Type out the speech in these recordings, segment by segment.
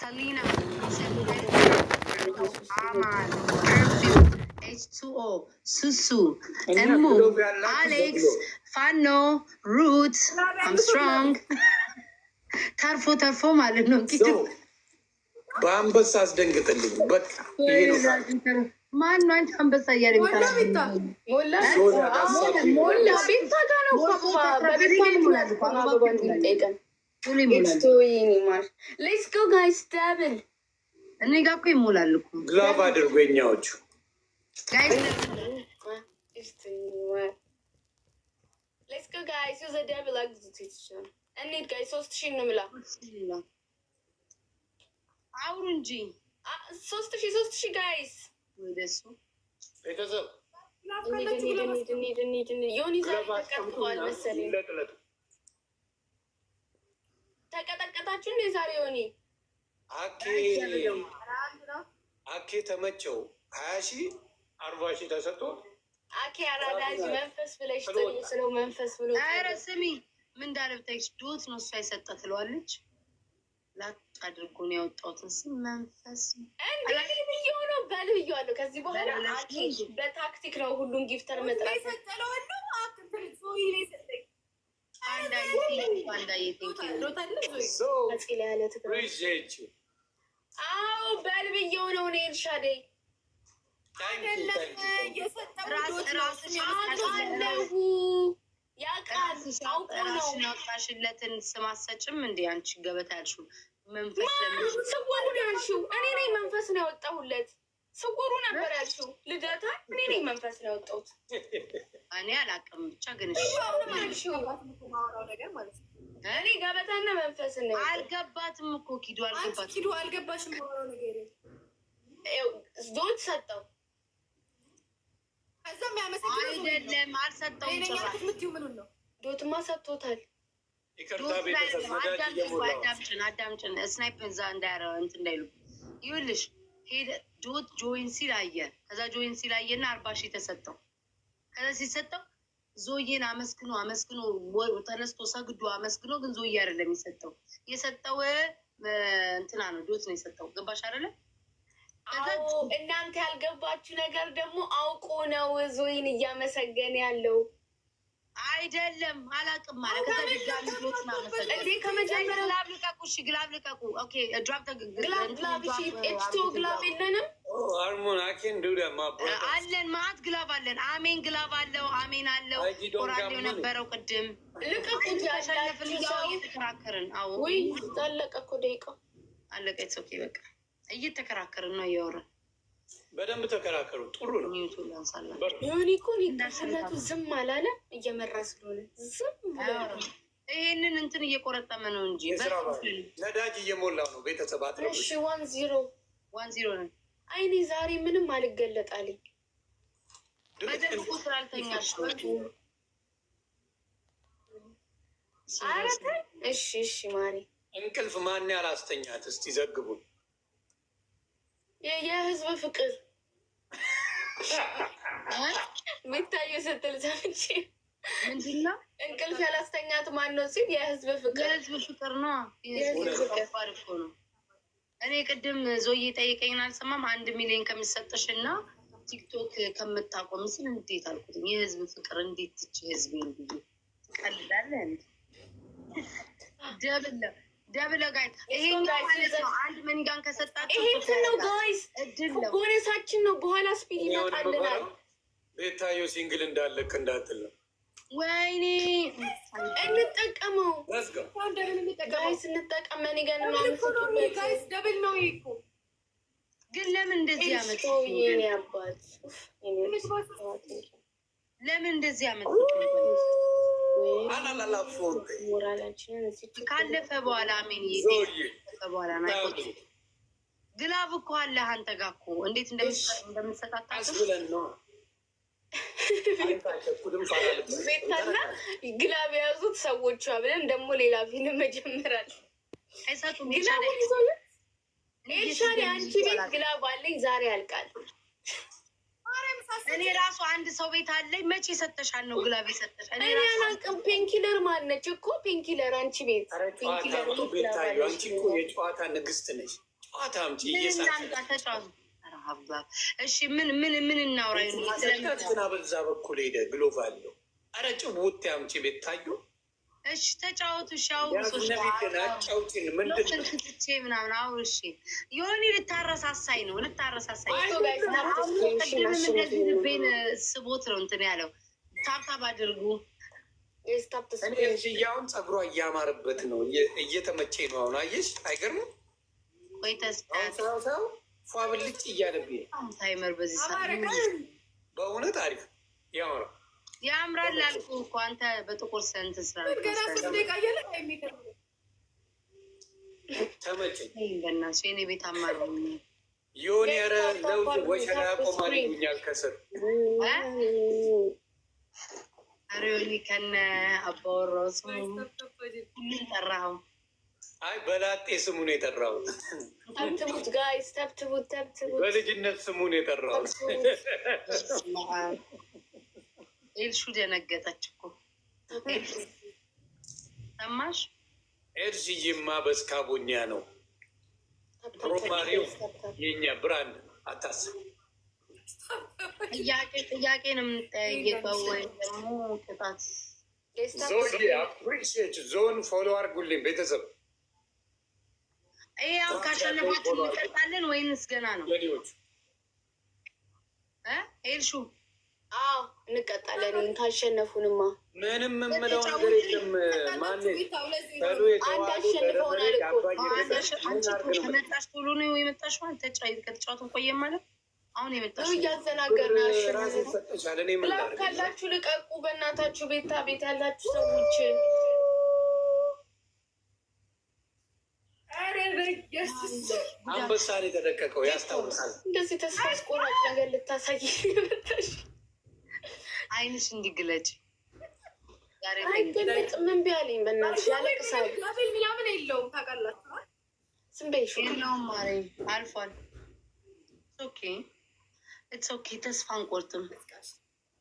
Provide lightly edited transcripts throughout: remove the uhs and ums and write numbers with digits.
Selena, Aman, Perfume, H2O, Susu, Emu, Alex, Fano, Roots, I'm strong. ተርፎ ማለት ነው። በአንበሳ አስደንግጥልኝ። በቃ ማን ነው አንቺ አንበሳ እያለ ሞላ ቤታ ጋር ነው። ሌትስ ጎ ጋይስ ደብል እኔ ጋር እኮ ይሞላል እኮ ግላብ አድርጎ የኛዎቹ ሌትስ ጎ ጋይስ ዩዘ ደብል አግዝቲሽን እንሂድ ጋይስ 3000 እንምላ። አውሩ እንጂ 3000 ጋይስ ወደሱ ቤተሰብ እንሂድ። ዮኒ ዛሬ ተቀጥቷል መሰለኝ። ተቀጠቀጣችሁ እንዴ ዛሬ? ዮኒ አኬ ተመቸው 20,000 40,000 ተሰጥቶ አኬ አራዳጅ መንፈስ ብለሽ ጥሩ ስለው መንፈስ ብሎ ኧረ ስሚ ምን እንዳለ ብታይሽ ዶት ነው እሷ የሰጠ ትለዋለች። ላጥ አድርጎ ነው ያወጣሁትን ስም መንፈስ እንዴ ብዬው ነው በልብዬዋለሁ። ከዚህ በኋላ አኬ በታክቲክ ነው ሁሉም ጊፍተር መጥራት አዎ በልብዬው ነው እኔ ኤልሻዴ ራስሽን ያወጣሽለትን ስም አትሰጭም እንዴ አንቺ ገበታ ያልሽው መንፈስ ስውሩ ያልሽው እኔ ነኝ። መንፈስ ነው ያወጣሁለት። ስውሩ ነበር ያልሽው ልደታ እኔ ነኝ መንፈስ ነው ያወጣሁት። እኔ አላውቅም ብቻ ግን እኔ ገበታና መንፈስ ነው አልገባትም እኮ ኪዱ አልገባሽም። ዶት ሰጠው አይደለም አልሰጠውም። ዶትማ ሰጥቶታል። አዳምጭን ስናይፕ እዛ እንዳይሉ ይኸውልሽ ሄደ ዶት ጆይን ሲል አየ። ከዛ ጆይን ሲል አየና 40,000 ተሰጠው። ከዛ ሲሰጠው ዞዬን አመስግኖ ተነስቶ ሰግዶ አመስግኖ ግን ዞዬ አይደለም የሰጠው እንትና ነው ዶት ነው የሰጠው። ገባሽ አይደለ? እናንተ ያልገባችሁ ነገር ደግሞ አውቆ ነው ዞይን እያመሰገነ ያለው አይደለም። አላውቅም ማለት ከመጀመሪያ ግላብ ልቀቁ። እሺ ግላብ ልቀቁ። ኦኬ ድራፕ ግላብ የለንም አለን ማት ግላብ አለን። አሜን ግላብ አለው። አሜን አለው። ቆራሌው ነበረው ቅድም ልቀቁት። ያሸነፍን እየተከራከርን ወይ አለቀ እኮ ደቂቃው አለቀ። በቃ እየተከራከርን ነው እያወራን። በደንብ ተከራከሩ። ጥሩ ነው። ዮኒ እኮ እንዳሰነቱ ዝም አላለ እየመራ ስለሆነ ዝም ይሄንን እንትን እየቆረጠመ ነው እንጂ ነዳጅ እየሞላው ነው። ቤተሰብ አትረብሽ። እሺ 1-0 ነው። አይኔ ዛሬ ምንም አልገለጣልኝ። በደንብ ስላልተኛሽ እሺ ማሪ እንቅልፍ ማን ያላስተኛት? እስቲ ዘግቡን። የህዝብ ፍቅር ሚታዩ ስትል ሰምቼ ምንድን ነው እንቅልፍ ያላስተኛት ማን ነው ሲል የህዝብ ፍቅር ነው። ነው። እኔ ቅድም ዞዬ ጠይቀኝ አልሰማም። 1 ሚሊዮን ከሚሰጥሽ እና ቲክቶክ ከምታቆም ስል እንዴት አልኩትኝ። የህዝብ ፍቅር እንዴት ትች ህዝብ ብዬ ትቀልዳለህ እንዴ? ደብለ ጋይስ ይሄኛው ማለት ነው። 1 ሚሊዮን ከሰጣችሁ ይሄ ነው ጋይስ ቦነሳችን ነው። በኋላ ስፒድ ይመጣልናል። ቤታዮ ሲንግል እንዳለቅ እንዳትል ነው። ወይኔ እንጠቀመው ጋይስ እንጠቀም። እኔ ጋር ጋይስ ደብል ነው እኮ ግን ለምን እንደዚህ ያመጡ? የኔ አባት ለምን እንደዚህ ያመጡ? ካለፈ በኋላ አሜን በኋላ ግላብ እኮ አለ አንተ ጋር እኮ እንዴት እንደምትሰጣጣቸው ቤታና ግላብ የያዙት ሰዎቿ ብለን ደግሞ ሌላ ፊልም መጀመራል። አይሰጡም። ኤልሻዴ አንቺ ቤት ግላብ አለኝ ዛሬ ያልቃል። እኔ ራሱ አንድ ሰው ቤት አለኝ። መቼ ሰጠሻል ነው ግላብ የሰጠሽ? እኔ አላውቅም። ፔንኪለር ማነች እኮ ፔንኪለር አንቺ ቤት አንቺ እኮ የጨዋታ ንግስት ነሽ። ጨዋታ አምጪ ተጫወቱ። እሺ ምን እናውራ? ስለትና በዛ በኩል ሄደ ግሎቭ አለው። ኧረ ጭውውት አምጪ ቤታዮ። እሺ ተጫወቱ። ሻው ጫውችን ምንድን ምናምን አሁን እሺ የሆነ ልታረሳሳኝ ነው ልቤን ስቦት ነው እንትን ያለው። ታብታብ አድርጉ። እያሁን ፀጉሯ እያማረበት ነው እየተመቼ ነው አሁን። አየሽ አይገርምም? ወይ ሰው ፏ ብልጭ እያለብኝ ታይመር በዚህ በእውነት አሪፍ ያምራል አልኩህ እኮ አንተ በጥቁር ሰንት ተመቸኝ። በእናትሽ የእኔ ቤት አማር የሆነ ኧረ ለውዝ ወሸላ ቆማሪ ይሉኛል ከስር አሪዮኒ ከነ አባወራው ስሙ ሁሉን ጠራኸው። አይ በላጤ ስሙን የጠራሁት ተብትቡት ጋይስ ተብትቡት በልጅነት ስሙን የጠራሁት። ኤልሹ ደነገጠች እኮ ሰማሽ? ኤልሽዬማ በስካቦኛ ነው ሮማሪው የኛ ብራንድ አታስብ። ጥያቄ ነው የምንጠይቀው ወይ ደግሞ ቅጣት? ዞን ፎሎ አድርጉልኝ ቤተሰብ። ይሄ ያው ካሸነፋችን እንቀጣለን ወይንስ ገና ነው? ኤልሹ አዎ እንቀጣለን። ካሸነፉንማ ምንም የምለው ነገር የለም። ማን አንድ አሸንፈውናል እኮ። ከመጣሽ ቶሎ ነው የመጣሽው። ከተጫወትን ቆየን ማለት አሁን የመጣሽ እያዘናገርናችሁ ካላችሁ ልቀቁ በእናታችሁ። ቤት ያላችሁ ሰዎች አንበሳ ነው የተደቀቀው ያስታውሳል። እንደዚህ ተስፋ አስቆራጭ ነገር ልታሳይ መጣሽ። አይንሽ እንዲግለጭ አይገለጥ ምን ቢያለኝ በእናትሽ ያለቅሳል። ምናምን የለውም ታውቃላችሁ። ዝም በይሽ የለውም ማርያም አልፏል። ኦኬ ተስፋ አንቆርጥም።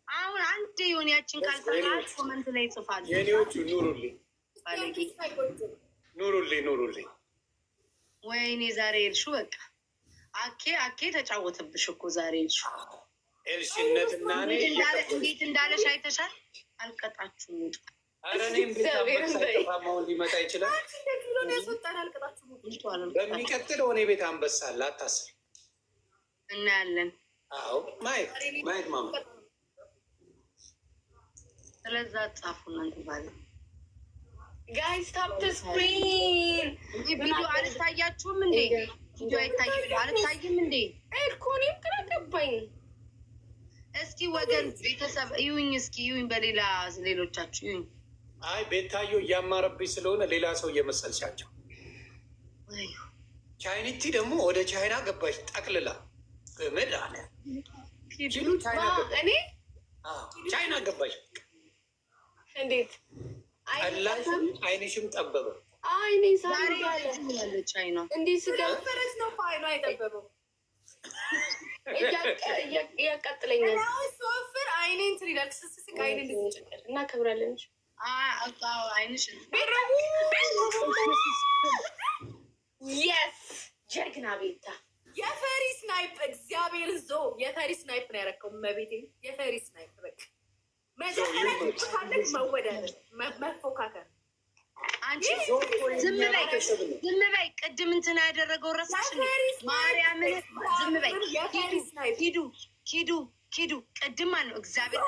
አሁን አንድ የሆነያችን ካልጠራች ኮመንት ላይ ጽፋል። የኔዎቹ ኑሩልኝ። ወይኔ ዛሬ ኤልሹ በቃ አኬ ተጫወተብሽ እኮ ዛሬ ኤልሹ። ኤልሽነትና እንዴት እንዳለሽ አይተሻል። አልቀጣችሁም ውጡ። ኧረ እኔም ቤታማውን ሊመጣ ይችላል። በሚቀጥለው እኔ ቤት አንበሳ አለ አታስብ። እናያለን። አዎ ማየት ማማ ስለዛ ጻፉ እናንተ ባለ ጋይስ ታፕ ዘ ስክሪን። ቪዲዮ አልታያችሁም እንዴ? ቪዲዮ አልታይም እንዴ? እኮኔም ግራ ገባኝ። እስኪ ወገን ቤተሰብ እዩኝ፣ እስኪ እዩኝ፣ በሌላ ሌሎቻችሁ እዩኝ። አይ ቤታዮ እያማረብኝ ስለሆነ ሌላ ሰው እየመሰልሻቸው። ቻይኒቲ ደግሞ ወደ ቻይና ገባሽ ጠቅልላ በመድ አለ እኔ ቻይና ገባሽ። እንዴት አላሽም አይንሽም ጠበበ። አይኔ ዛሬ ያለች አይኗ እንዲህ ስገባ ነው አይኗ የጠበበው እያቃጥለኛል። ሶፍር አይኔን ትሪዳል ስስስቅ አይኔ እንደዚህ እናከብራለን። አይንሽ የስ ጀግና ቤታ የፈሪ ስናይፕ እግዚአብሔር የፈሪ ስናይፕ ነው ያረከው። መቤቴ የፈሪ ስናይፕ በቃ መጀመሪያ ካለች መወዳደር መፎካከር። አንቺ ዝም በይ። ቅድም እንትና ያደረገው ረሳሽ ማርያምን። ዝም በይ። ኪዱ ቅድም አለው እግዚአብሔር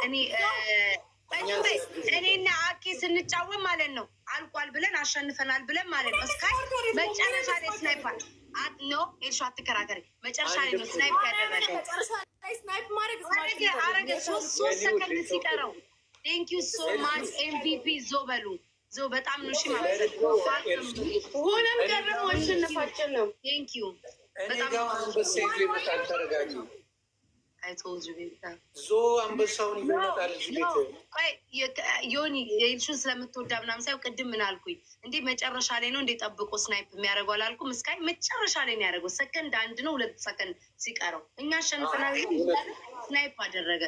እኔና አኬ ስንጫወት ማለት ነው አልቋል ብለን አሸንፈናል ብለን ማለት ነው። እስካይ መጨረሻ ላይ ስናይፐር ነው ኤልሹ አትከራከሪ። መጨረሻ ላይ ነው ስናይፕ ያደረገ አረገ 3 ሰከንድ ሲቀረው። ቴንክ ዩ ሶ ማች ኤምቪፒ በሉ በጣም ነው ሺ ማለት ሆነም ቀረም አሸነፋችን ነው። ቴንክ ዩ በጣም ተረጋጊ። አንበሳውን ይመጣል ዮኒ ኤልሹን ስለምትወዳ ምናምን ሳይሆን ቅድም ምን አልኩኝ እንዴ? መጨረሻ ላይ ነው እንዴ ጠብቆ ስናይፕ የሚያደርገው አላልኩም? እስካይ መጨረሻ ላይ ነው ያደረገው። ሰከንድ 1 ነው 2 ሰከንድ ሲቀረው እኛ አሸንፈናል። ስናይፕ አደረገ።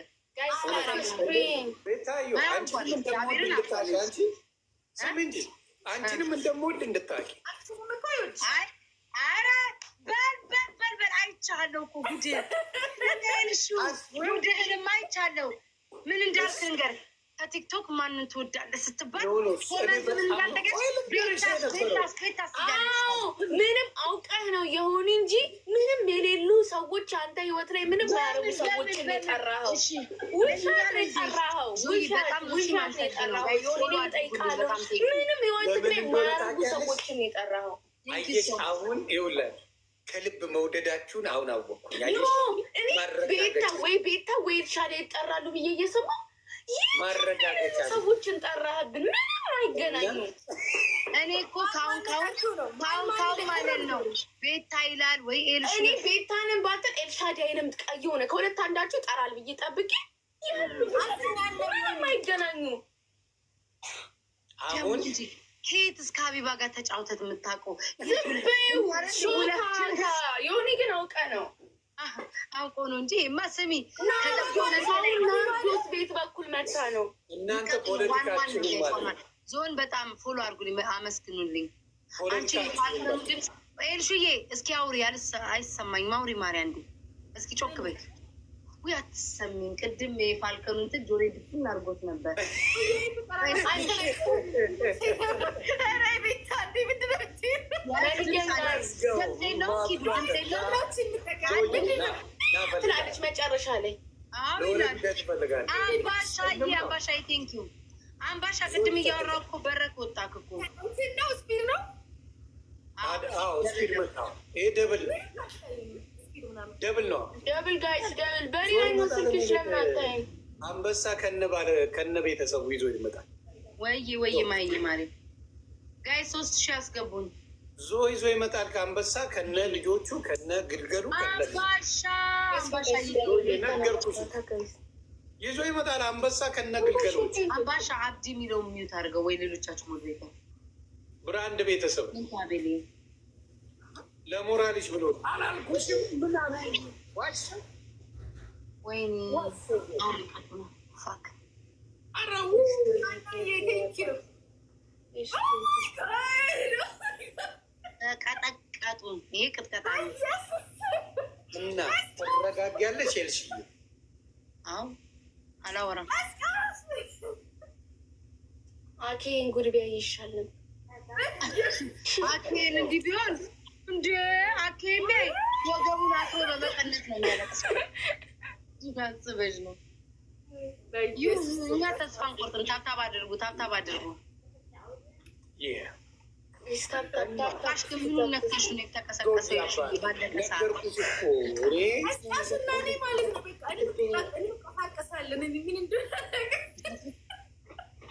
አንቺንም እንደምወድ እንድታውቂ። ኧረ በል አይቻለሁ እኮ ጉድህንም አይቻለሁ። ምን እንዳልክ ንገር። ከቲክቶክ ማንን ትወዳለህ ስትባል ምንም አውቀህ ነው የሆን እንጂ ምንም የሌሉ ሰዎች አንተ ህይወት ላይ ምንም ያደረጉ ሰዎችን የጠራኸው ውሻት ነው የጠራኸው። ውሻት ነው የጠራኸው። የሆነ ጠይቃለሁ። ምንም ህይወት ላይ የማያደርጉ ሰዎችን የጠራኸው። አየሽ አሁን ይኸውልህ ከልብ መውደዳችሁን አሁን አወቅኩኝ። ቤታ ወይ ሻላ ይጠራሉ ብዬ እየሰማሁ ማረጋገጫ ሰዎችን ጠራህብን። ምንም አይገናኙ። እኔ እኮ ካሁን ማለት ነው ቤታ ይላል ወይ ኤልሽ። እኔ ቤታንም ባትል ኤልሻዳይንም ቀይ ሆነ ከሁለት አንዳችሁ ጠራል ብዬ ጠብቄ ምንም አይገናኙ። አሁን ከየት እስከ ሀቢባ ጋር ተጫውተት የምታውቀው የሆነ ግን አውቀ ነው አውቆ ነው እንጂ ማ ስሚ ናርዶስ ቤት በኩል መታ ነው። እናንተ ፖለቲካችሁ ዞን በጣም ፎሎ አድርጉልኝ፣ አመስግኑልኝ። አንቺ ድምፅ ኤልሹዬ እስኪ አውሪ። አይሰማኝም። አውሪ ማርያ እንዲ እስኪ ጮክ በይ። ውይ አትሰሚኝ። ቅድም የፋልከኑ እንትን ጆሬ ድፍን አድርጎት ነበር። ትላለች መጨረሻ ላይ አምባሻ ቴንኪዩ አምባሻ። ቅድም እያወራሁ እኮ በረክ ወጣክ እኮ ስፒድ ነው። ስፒድ መጣ። ይሄ ደብል ነው። ደብል ጋይስ ደብል በሌላኛው ስልክሽ ለምን አታይም? አንበሳ ከነ ቤተሰቡ ይዞ ይመጣል። ወይ ማይ ማሪ ጋይስ 3000 ያስገቡኝ። ዞ ይዞ ይመጣል። ከአንበሳ ከነ ልጆቹ ከነ ግልገሉ አምባሻ ነገርኩሽ ይዞ ይመጣል። አንበሳ ከነ ግልገሎች አምባሻ አብዲ የሚለው ሚዩት አድርገው ወይ ሌሎቻችሁ ሞዴሬታ ብራንድ ቤተሰብ ለሞራልሽ ብሎ አላልኩሽም? ወይኔ ቀጠቀጡን። ይሄ ቅጥቀጣ ነው እና ተረጋጊያለሽ ኤልሽዬ? አዎ አላወራም። አኬን ጉድ ቢያ ይሻልም። አኬን እንዲህ ቢሆን እንደ አኬን ላይ ወገቡን አስሮ በመቀነት ነው የሚያለቅሰው። ይጋጽበሽ ነው። እኛ ተስፋ አንቆርጥም። ታብታብ አድርጉ፣ ታብታብ አድርጉ። አሽክምኑ ነክተሽ ነው የተቀሰቀሰው። ባለቀ ሰዓት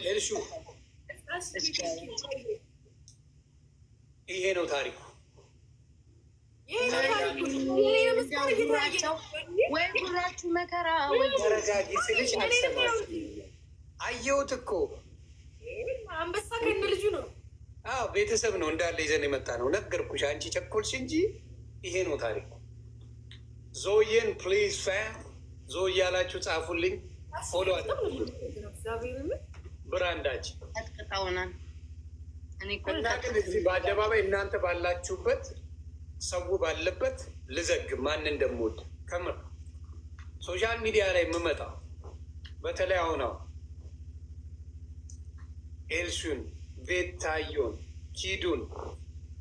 ኤልሹ ይሄ ነው ታሪኩ። ወይ ጉራችሁ መከራ ወይ ተረጋጊ ስልሽ አልሰማሽ። አየሁት እኮ አንበሳ ከነ ልጁ ነው። አዎ ቤተሰብ ነው እንዳለ ይዘን የመጣ ነው። ነገርኩሽ፣ አንቺ ቸኮልሽ እንጂ ይሄ ነው ታሪኩ። ዞዬን ፕሊዝ ፋም ዞ እያላችሁ ጻፉልኝ። ፎሎ ብራንዳችን አጥቅጣውናል። እና ግን እዚህ በአደባባይ እናንተ ባላችሁበት ሰው ባለበት ልዘግብ ማን እንደምወድ ከምር ሶሻል ሚዲያ ላይ የምመጣው በተለይ አሁን ኤልሹን፣ ቤታዮን፣ ኪዱን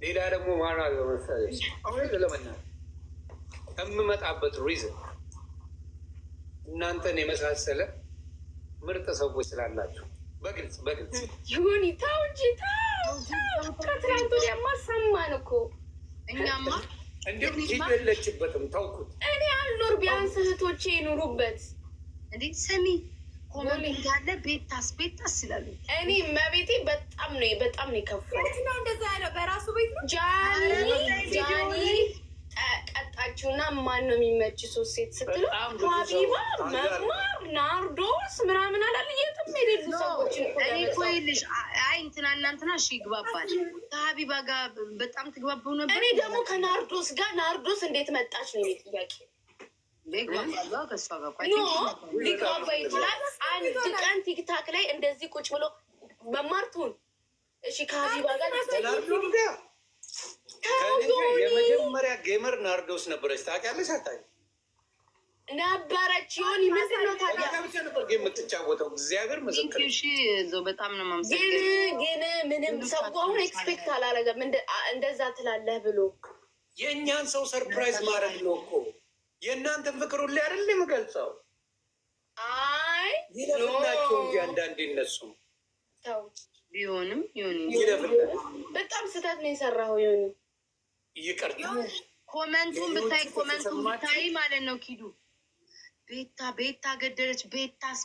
ሌላ ደግሞ ማራ በመሰለኝ አሁን ለመና የምመጣበት ሪዝን እናንተን የመሳሰለ ምርጥ ሰዎች ስላላችሁ በግልጽ ይሁን ታው እንጂ ከትናንት ወዲያ ማሰማን እኮ እኛማ እንዲሁም ኪዱ የለችበትም። ተውኩት እኔ አልኖር ቢያንስ እህቶቼ ይኑሩበት። እንዴ ስሚ ኮመንት ያለ ቤታስ ይላሉ። እኔ መቤቴ በጣም ነው የከፋው። ነው እንደዛ ያለው በራሱ ቤት ነው። ጃኒ ቀጣችሁና ማን ነው የሚመች ሶስት ሴት ስትሉ ሀቢባ፣ መማር፣ ናርዶስ ምናምን አላለ። የትም የሌሉ ሰዎች እኔ እኮ ይልሽ አይ እንትና እናንትና እሺ ይግባባል። ከሀቢባ ጋር በጣም ትግባባው ነበር። እኔ ደግሞ ከናርዶስ ጋር ናርዶስ እንዴት መጣች ነው የኔ ጥያቄ። ሊግባባ ይችላል። አንድ ቀን ቲክታክ ላይ እንደዚህ ቁጭ ብሎ መማር ትሁን እሺ ከሀቢባ ጋር የመጀመሪያ ጌመር ናርዶስ ነበረች። ታውቂያለሽ? አታውቂም? ነበረች። ዮኒ ምንድን ነው ታዲያ ብቻ ነበር ጌም የምትጫወተው። እግዚአብሔር መሰከረ። በጣም ነው ግን ምንም ሰው አሁን ኤክስፔክት አላረገም እንደዛ ትላለህ ብሎ የእኛን ሰው ሰርፕራይዝ ማድረግ ነው እኮ። የእናንተን ፍቅር ሁሌ አይደል የምገልጸው? አይ ይለፍላቸው እንጂ አንዳንዴ እነሱ ተው ቢሆንም በጣም ስህተት ነው የሰራኸው ዮኒ። ይቅርታ ኮመንቱን ብታይ ማለት ነው ኪዱ ቤታ ገደለች፣ ቤታስ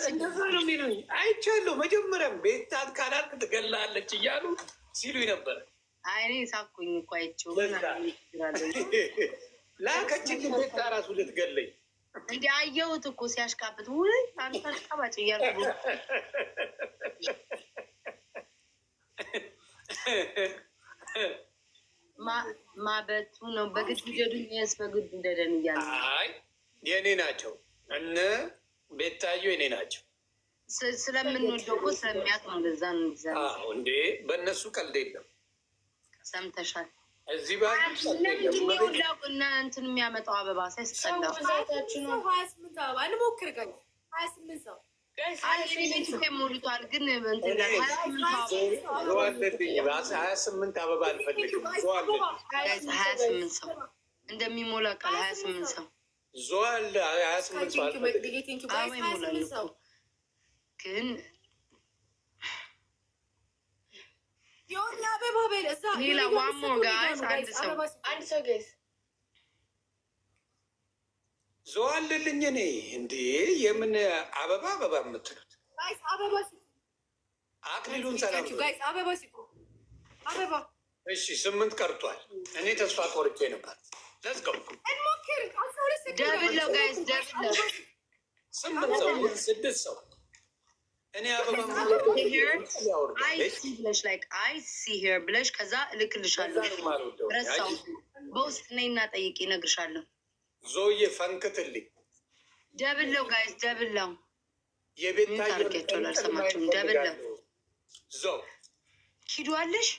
እንደዛ ነው የሚሉኝ። አይቻለሁ። መጀመሪያም ቤታ ካላልክ ትገላለች እያሉ ሲሉ ነበረ። አይኔ ሳኩኝ እኮ አይቼው ላከችልኝ። ቤታ ራሱ ልትገለኝ እንዲህ አየሁት እኮ ሲያሽቃብጥ። ውይ አንተ አሽቃባጭ እያልኩ ማበቱ ነው። በግድ ውደዱኝ ስ በግድ ውደደን እያለ የእኔ ናቸው እነ ቤታዮ የኔ ናቸው። ስለምንወደው እኮ ስለሚያውቅ ነው። ለዛ ነው እንዴ። በእነሱ ቀልድ የለም። ሰምተሻል? እዚህ እና እንትን የሚያመጣው አበባ ሲያስጠላ 28 አበባ እንሞክር። 28 ሰው ሞልቷል። ግን 28 አበባ አልፈልግም። 28 ሰው እንደሚሞላ ቃል 28 ሰው ዞዋል። 28 ሰው ይሞላል። ግን ሌላ ዋሞ ጋይስ አንድ ሰው ጋይስ ዞዋልልኝ። እኔ እንዴ የምን አበባ የምትሉት አክሊሉን ሰላም። እሺ 8 ቀርቷል። እኔ ተስፋ ቆርጬ ነበር። ለዝቀው ደብል ነው ጋይስ፣ ደብል ነው። 8 ሰው 6 ሰው እኔ አበባ ብለሽ ከዛ እልክልሻለሁ። ረሳው በውስጥ ነይና ጠይቂ፣ እነግርሻለሁ። ዞዬ ፈንክትልኝ። ደብል ነው ጋይስ፣ ደብል ነው። የቤታርጌቸው ላልሰማችሁም ደብል ነው። ዞ ኪዱ አለሽ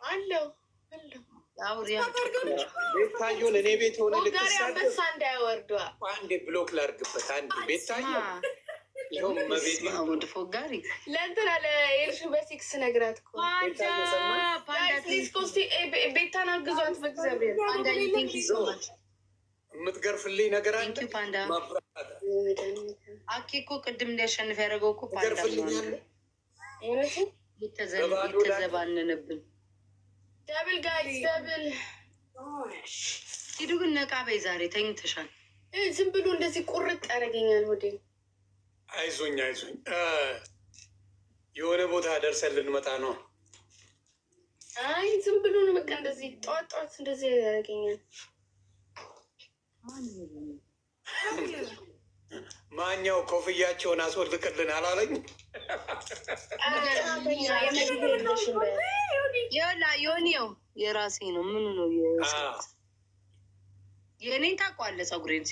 አለው ቤታዮን እኔ ቤት ሆነ ልትሳሳ እንዳያወርዷ አንዴ ብሎክ ላርግበት። አንድ ቤታዮ ይኸው መቤት ፎጋሪ ለእንትና ለኤልሹ በሲክስ ነግራት እኮ ቤታን አግዟት በእግዚአብሔር። የምትገርፍልኝ ነገር አለ። አኬ እኮ ቅድም እንዲያሸንፍ ያደረገው እኮ የተዘባነንብን ደብል ጋይስ ደብል። ሂዱ ግን ነቃ በይ። ዛሬ ተኝተሻል። ዝም ብሎ እንደዚህ ቁርጥ ያደርገኛል ወደ አይዞኝ የሆነ ቦታ ደርሰን ልንመጣ ነው። አይ ዝም ብሎ ነው በቃ እንደዚህ ጠዋት ጠዋት እንደዚህ ያደርገኛል። ማኛው ኮፍያቸውን አስወልቅልን አላለኝ። ዮኒው የራሴ ነው። ምኑ ነው የእኔን ታውቀዋለህ? ፀጉሬን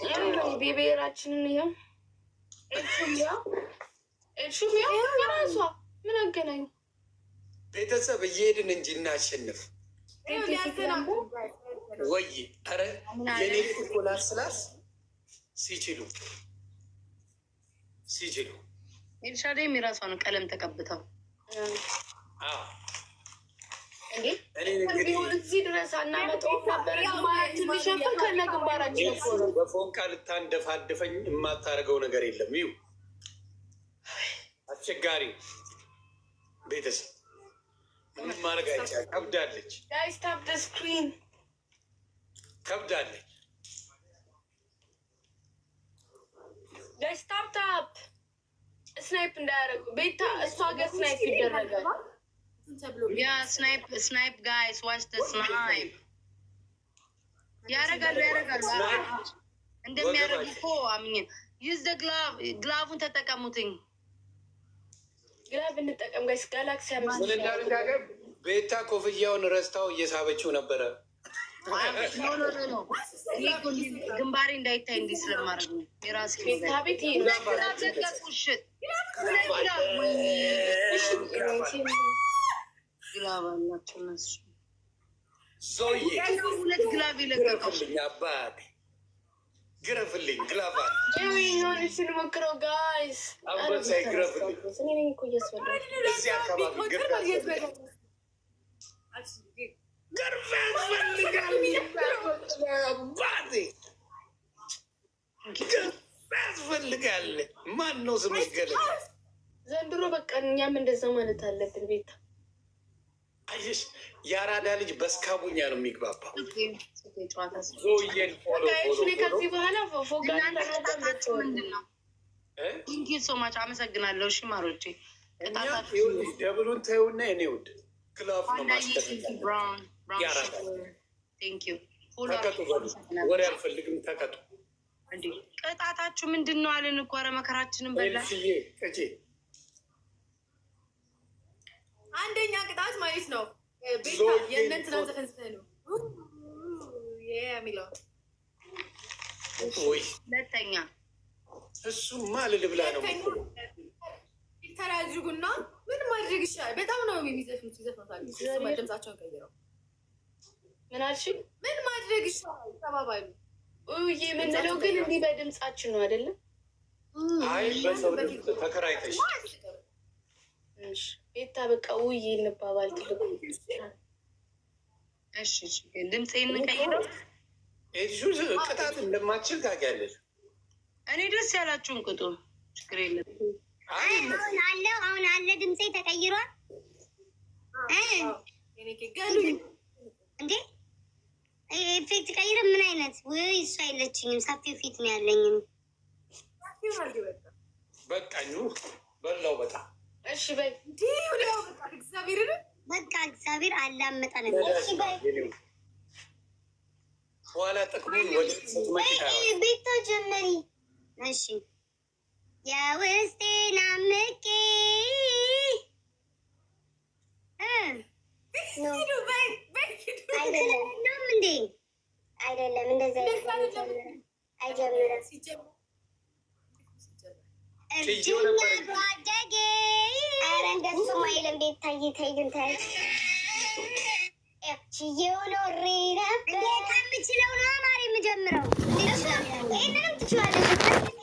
ብሔራችንን ይኸው ኤልሹም የራሷ ምን አገናኝ? ቤተሰብ እየሄድን እንጂ እናሸንፍ ወይ? ኧረ የኔ ኮላር ስላስ ሲችሉ ኤልሻዳይም የራሷ ነው ቀለም ተቀብተው ቢሆን እዚህ ድረስ አናመጣውም ነበር። ግንባራችን ሊሸፍን ከነ ግንባራችን እኮ ነው። በፎንቃ ልታንደፋድፈኝ የማታደርገው ነገር የለም። ይሁ አስቸጋሪ ቤተሰብ ምንም ማድረግ አይቻልም። ከብዳለች። ጋይስ ታፕ ዘ ስክሪን ከብዳለች። ጋይስ ታፕ ስናይፕ እንዳያደርጉ ቤታ እሷ ጋር ስናይፕ ይደረጋል። ያ ስናይፕ ጋይስ ዋች ደ ስናይፕ ያረጋሉ እንደሚያደርጉ እኮ አምኜ ዩዝ ደ ግላቡን ተጠቀሙትኝ። ግላብ እንጠቀም ጋይስ። ጋላክሲ ምን እንዳደረገ ቤታ ኮፍያውን ረስታው እየሳበችው ነበረ። ኖ ግንባሬ እንዳይታይ እንዲህ ስለማድረግ ነው። የራሴ ቤታ ቤት ግላብ አላቸው እነሱ። ዞዬ ሁለት ግላብ ይለቀቀው ግረፍልኝ፣ አባቴ ግረፍልኝ። ግላባ ሆን ስንሞክረው ጋይስ አንበሳ ግረፍልኝ። እኔ እኮ እያስበላሁ እዚህ አካባቢ ግርፍ ያስፈልጋል። ያስፈልጋል። ማን ነው ስምሽ? ገለጻ ዘንድሮ በቃ እኛም እንደዛ ማለት አለብን። ቤታ አየሽ፣ የአራዳ ልጅ በስካቡኛ ነው የሚግባባው። ከዚህ በኋላ ፎጋ ምንድን ነው? ቴንኪ ሶ ማች አመሰግናለሁ። እሺ ማሮቼ ደብሉን ተይውና የኔ ውድ ክላፍ ነው ወሬ አልፈልግም። ተቀጡ። ቅጣታችሁ ምንድን ነው አለን እኮ። ኧረ መከራችንን በላ። አንደኛ ቅጣት ማለት ነው ቤታ የእነንትና ዘፈን ነው የሚለው። ሁለተኛ እሱማ ልልብላ ነው ቪክተር ያድርጉና ምን ማድረግ ይሻላል? በጣም ነው የሚዘፍኑት። ይዘፍኑታል ድምጻቸውን ቀይረው። ምን አልሽኝ? ምን ማድረግ ይሻላል ተባባሉ። የምንለው ግን እንዲህ በድምጻችን ነው አይደለም? አይ በሰው ድምፅ ተከራይተሽ ቤታ በቃ ውይ እንባባል። ትልቁ እሺ ድምፅ እንቀይረው። ቅጣት እንደማትችል ታውቂያለሽ። እኔ ደስ ያላችሁን ቅጡ፣ ችግር የለም። አሁን አለ ድምፄ ተቀይሯል እንዴ? ኤፌክት ቀይረ ምን አይነት ወይ? እሱ አይለችኝም። ሰፊው ፊት ነው ያለኝም። በቃኙ በላው በጣም እሺ በይ በቃ እግዚአብሔር አላመጠ ነገር በኋላ ጥቅሙን ወደ ቤታ ጀመሪ። እሺ የውስጤን አምቄ አይደለም እንዴ? አይደለም እንደዛ አይጀምርም። እርጅኛ ባደጌ ኧረ እንደሱም አይልም። ቤት ታይተይ ግን ታይ ችዬው ኖሬ ነበር። ከምችለው ነው አማሪ የምጀምረው። ይህንንም ትችላለች።